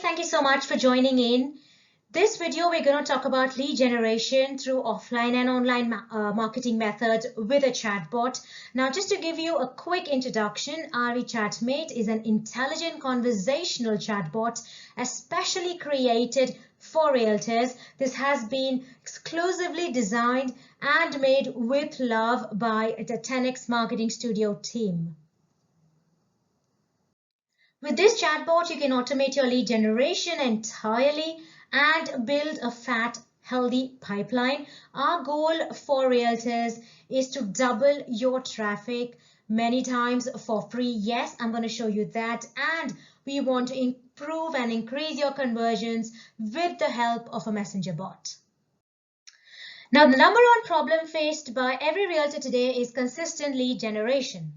thank you so much for joining in. This video, we're going to talk about lead generation through offline and online marketing methods with a chatbot. Now, just to give you a quick introduction, RE Chatmate is an intelligent conversational chatbot especially created for realtors. This has been exclusively designed and made with love by the 10x Marketing Studio team. With this chatbot, you can automate your lead generation entirely and build a fat, healthy pipeline. Our goal for realtors is to double your traffic many times for free. Yes, I'm going to show you that. And we want to improve and increase your conversions with the help of a messenger bot. Now, the number one problem faced by every realtor today is consistent lead generation.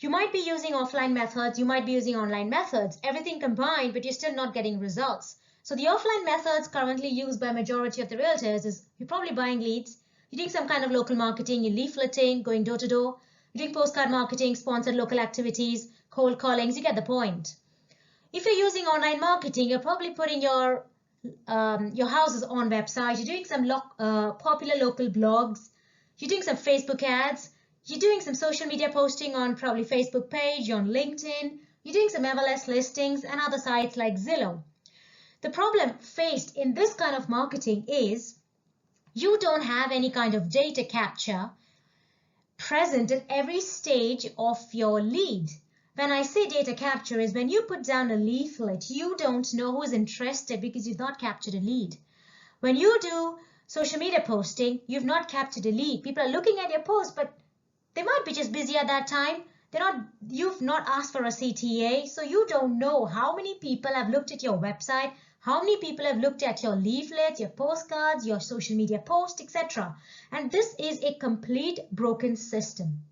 You might be using offline methods, you might be using online methods, everything combined, but you're still not getting results. So the offline methods currently used by majority of the realtors is you're probably buying leads, you're doing some kind of local marketing, you're leafleting, going door to door, you're doing postcard marketing, sponsored local activities, cold callings, you get the point. If you're using online marketing, you're probably putting your houses on website, you're doing some popular local blogs, you're doing some Facebook ads, you're doing some social media posting on probably Facebook page, on LinkedIn, you're doing some MLS listings and other sites like Zillow. The problem faced in this kind of marketing is you don't have any kind of data capture present at every stage of your lead. When I say data capture is when you put down a leaflet, you don't know who's interested because you've not captured a lead. When you do social media posting, you've not captured a lead. People are looking at your post, but they might be just busy at that time. You've not asked for a CTA, so you don't know how many people have looked at your website, how many people have looked at your leaflets, your postcards, your social media posts, etc. And this is a complete broken system.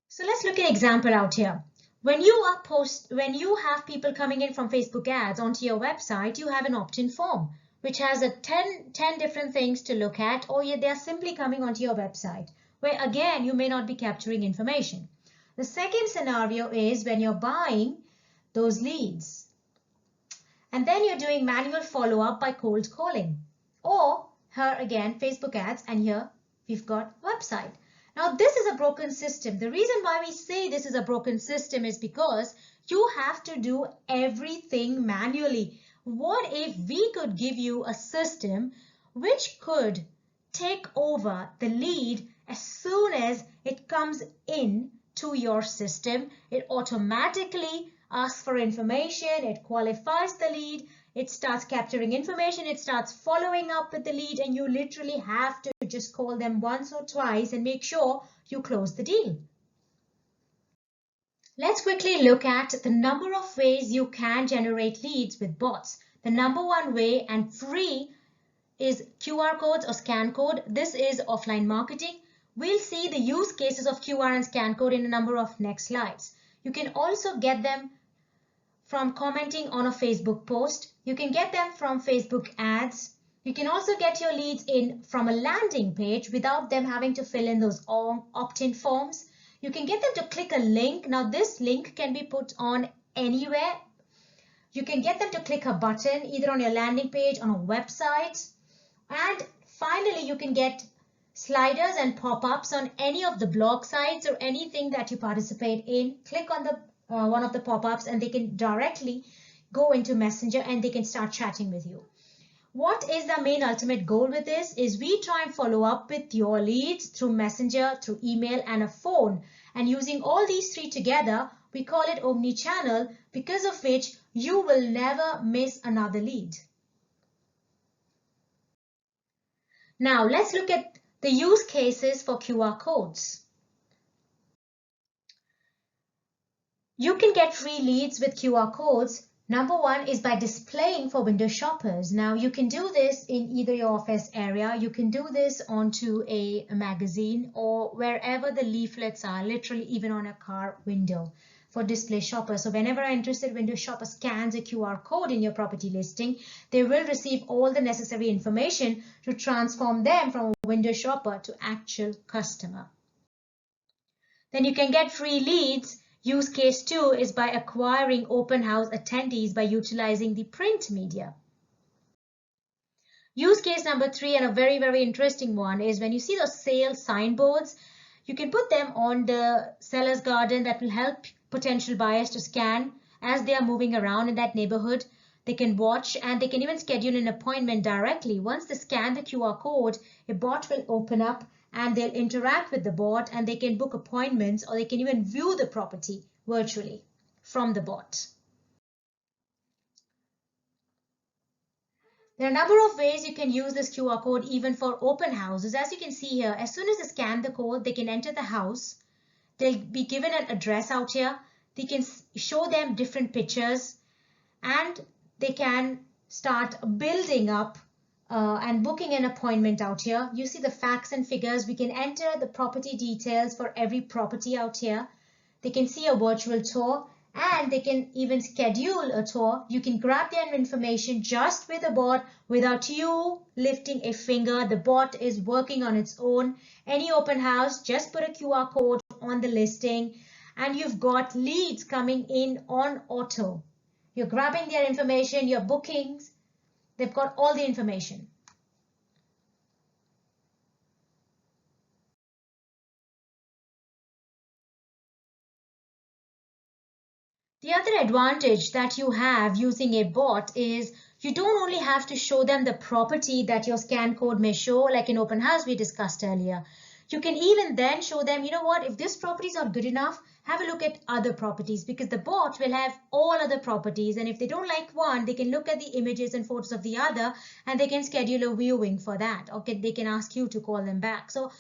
So let's look at an example out here. When you have people coming in from Facebook ads onto your website, you have an opt-in form, which has 10 different things to look at, or they're simply coming onto your website, where again, you may not be capturing information. The second scenario is when you're buying those leads. And then you're doing manual follow-up by cold calling. Or here again, Facebook ads, and here we've got website. Now this is a broken system. The reason why we say this is a broken system is because you have to do everything manually. What if we could give you a system which could take over the lead as soon as it comes in to your system? It automatically asks for information, it qualifies the lead, it starts capturing information, it starts following up with the lead, and you literally have to just call them once or twice and make sure you close the deal. Let's quickly look at the number of ways you can generate leads with bots. The number one way, and free, is QR codes or scan code. This is offline marketing. We'll see the use cases of QR and scan code in a number of next slides. You can also get them from commenting on a Facebook post. You can get them from Facebook ads. You can also get your leads in from a landing page without them having to fill in those opt-in forms. You can get them to click a link. Now this link can be put on anywhere. You can get them to click a button either on your landing page, on a website. And finally, you can get sliders and pop-ups on any of the blog sites or anything that you participate in. Click on the one of the pop-ups and they can directly go into Messenger and they can start chatting with you. What is the main ultimate goal with this is we try and follow up with your leads through Messenger, through email and a phone. And using all these three together, we call it omni-channel, because of which you will never miss another lead. Now let's look at the use cases for QR codes. You can get free leads with QR codes. Number one is by displaying for window shoppers. Now you can do this in either your office area, you can do this onto a magazine or wherever the leaflets are, literally even on a car window for display shoppers. So whenever an interested window shopper scans a QR code in your property listing, they will receive all the necessary information to transform them from a window shopper to actual customer. Then you can get free leads Use case 2 is by acquiring open house attendees by utilizing the print media. Use case number 3, and a very, very interesting one, is when you see those sale signboards, you can put them on the seller's garden. That will help potential buyers to scan as they are moving around in that neighborhood. They can watch and they can even schedule an appointment directly. Once they scan the QR code, a bot will open up and they'll interact with the bot and they can book appointments, or they can even view the property virtually from the bot. There are a number of ways you can use this QR code even for open houses. As you can see here, as soon as they scan the code, they can enter the house. They'll be given an address out here. They can show them different pictures and they can start building up and booking an appointment out here. You see the facts and figures. We can enter the property details for every property out here. They can see a virtual tour and they can even schedule a tour. You can grab their information just with a bot without you lifting a finger. The bot is working on its own. Any open house, just put a QR code on the listing and you've got leads coming in on auto. You're grabbing their information, your bookings, they've got all the information. The other advantage that you have using a bot is you don't only have to show them the property that your scan code may show, like in open house we discussed earlier. You can even then show them, you know what, if this property is not good enough, have a look at other properties, because the bot will have all other properties, and if they don't like one, they can look at the images and photos of the other and they can schedule a viewing for that. Okay, they can ask you to call them back. So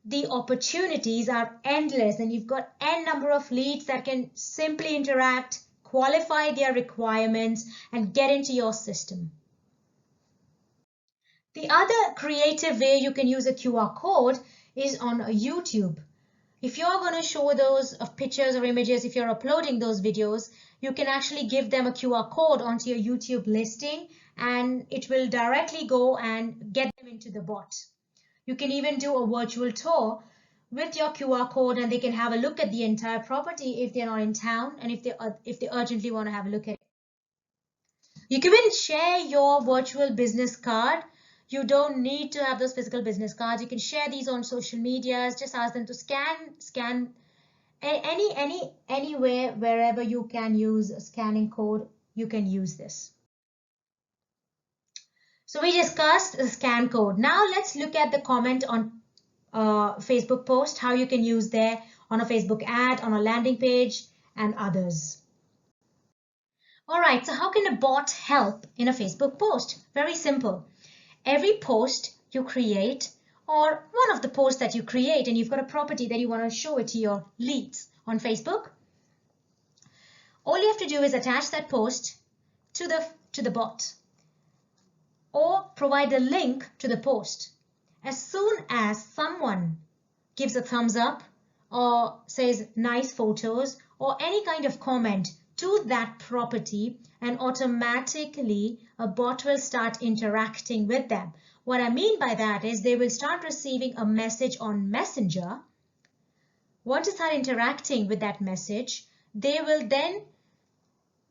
the opportunities are endless and you've got n number of leads that can simply interact, qualify their requirements and get into your system. The other creative way you can use a QR code is on YouTube. If you're going to show those pictures or images, if you're uploading those videos, you can actually give them a QR code onto your YouTube listing and it will directly go and get them into the bot. You can even do a virtual tour with your QR code and they can have a look at the entire property if they're not in town and if they urgently want to have a look at it. You can even share your virtual business card. You don't need to have those physical business cards. You can share these on social medias. Just ask them to scan anywhere, wherever you can use a scanning code, you can use this. So we discussed the scan code. Now let's look at the comment on Facebook post, how you can use there on a Facebook ad, on a landing page and others. All right, so how can a bot help in a Facebook post? Very simple. Every post you create, or one of the posts that you create, and you've got a property that you want to show it to your leads on Facebook, all you have to do is attach that post to the bot or provide a link to the post. As soon as someone gives a thumbs up or says nice photos or any kind of comment to that property, and automatically a bot will start interacting with them. What I mean by that is they will start receiving a message on Messenger. Once they start interacting with that message, they will then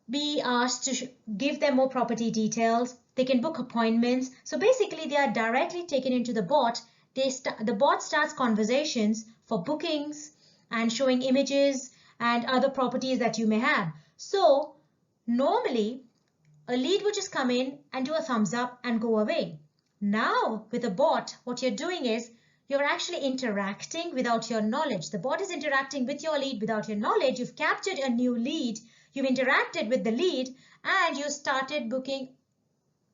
be asked to give them more property details. They can book appointments. So basically they are directly taken into the bot. The bot starts conversations for bookings and showing images and other properties that you may have. So normally a lead would just come in and do a thumbs up and go away. Now with a bot, what you're doing is you're actually interacting without your knowledge. The bot is interacting with your lead without your knowledge. You've captured a new lead, you've interacted with the lead, and you started booking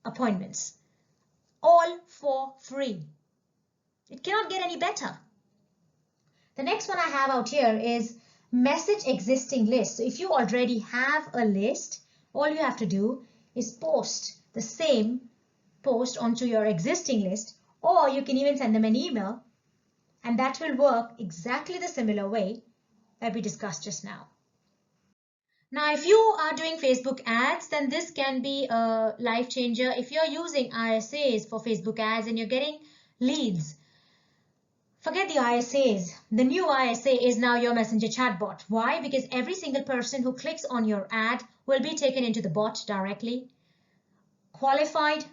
appointments, all for free. It cannot get any better. The next one I have out here is message existing list. So if you already have a list, all you have to do is post the same post onto your existing list, or you can even send them an email, and that will work exactly the similar way that we discussed just now. Now, if you are doing Facebook ads, then this can be a life changer. If you're using RSAs for Facebook ads and you're getting leads, Forget the ISAs. The new ISA is now your messenger chatbot. Why? Because every single person who clicks on your ad will be taken into the bot directly, qualified,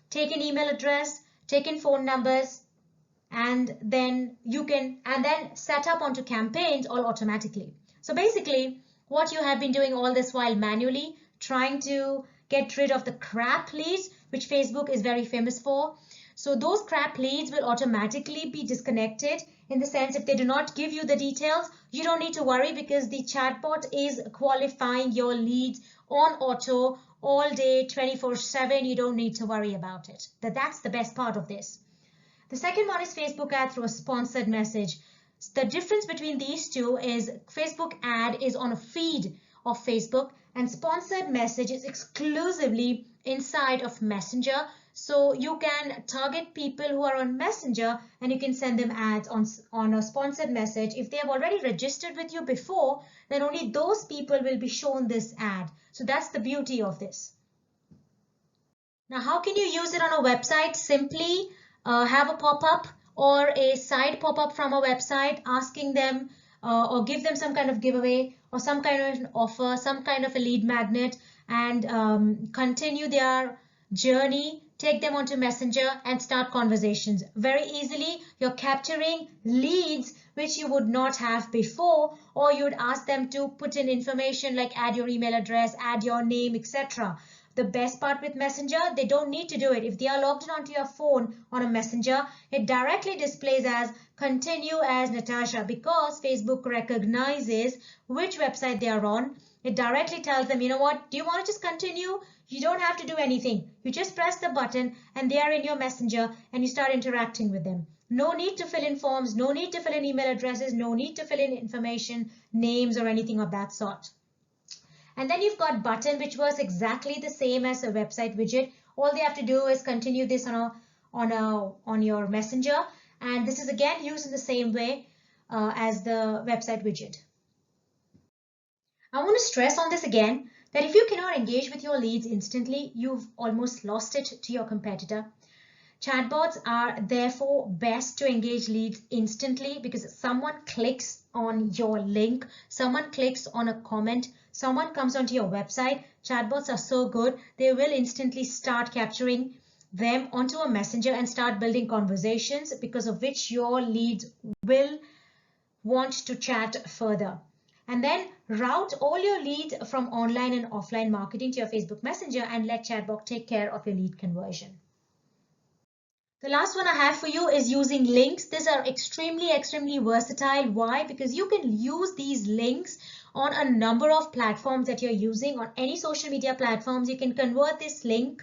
taken email address, taken phone numbers, and then set up onto campaigns all automatically. So basically, what you have been doing all this while manually, trying to get rid of the crap leads, which Facebook is very famous for. So those crap leads will automatically be disconnected, in the sense if they do not give you the details, you don't need to worry, because the chatbot is qualifying your leads on auto all day 24/7. You don't need to worry about it. That's the best part of this. The second one is Facebook ad through a sponsored message. The difference between these two is Facebook ad is on a feed of Facebook, and sponsored message is exclusively inside of Messenger. So you can target people who are on Messenger and you can send them ads on a sponsored message. If they have already registered with you before, then only those people will be shown this ad. So that's the beauty of this. Now, how can you use it on a website? Simply have a pop-up or a side pop-up from a website asking them or give them some kind of giveaway or some kind of an offer, some kind of a lead magnet, and continue their journey, take them onto Messenger and start conversations. Very easily, you're capturing leads which you would not have before, or you would ask them to put in information like add your email address, add your name, etc. The best part with Messenger, they don't need to do it. If they are logged in onto your phone on a Messenger, it directly displays as continue as Natasha, because Facebook recognizes which website they are on. It directly tells them, you know what, do you want to just continue? You don't have to do anything. You just press the button and they are in your Messenger and you start interacting with them. No need to fill in forms, no need to fill in email addresses, no need to fill in information, names or anything of that sort. And then you've got button, which works exactly the same as a website widget. All they have to do is continue this on your Messenger, and this is again used in the same way as the website widget. I want to stress on this again, that if you cannot engage with your leads instantly, you've almost lost it to your competitor. Chatbots are therefore best to engage leads instantly, because someone clicks on your link, someone clicks on a comment, someone comes onto your website. Chatbots are so good, they will instantly start capturing them onto a Messenger and start building conversations, because of which your leads will want to chat further. And then route all your leads from online and offline marketing to your Facebook Messenger and let Chatbot take care of your lead conversion. The last one I have for you is using links. These are extremely versatile. Why? Because you can use these links on a number of platforms that you're using. On any social media platforms, you can convert this link.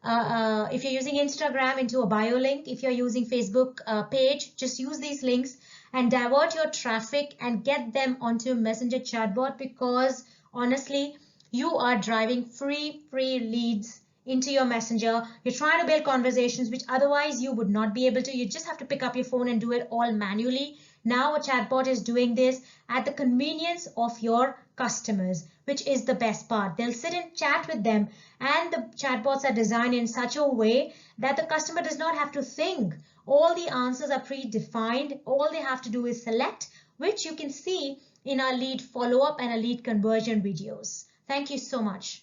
If you're using Instagram, into a bio link. If you're using Facebook page, just use these links and divert your traffic and get them onto Messenger Chatbot, because honestly, you are driving free leads into your Messenger. You're trying to build conversations which otherwise you would not be able to. You just have to pick up your phone and do it all manually. Now a chatbot is doing this at the convenience of your customers, which is the best part. They'll sit and chat with them, and the chatbots are designed in such a way that the customer does not have to think. All the answers are predefined. All they have to do is select, which you can see in our lead follow-up and our lead conversion videos. Thank you so much.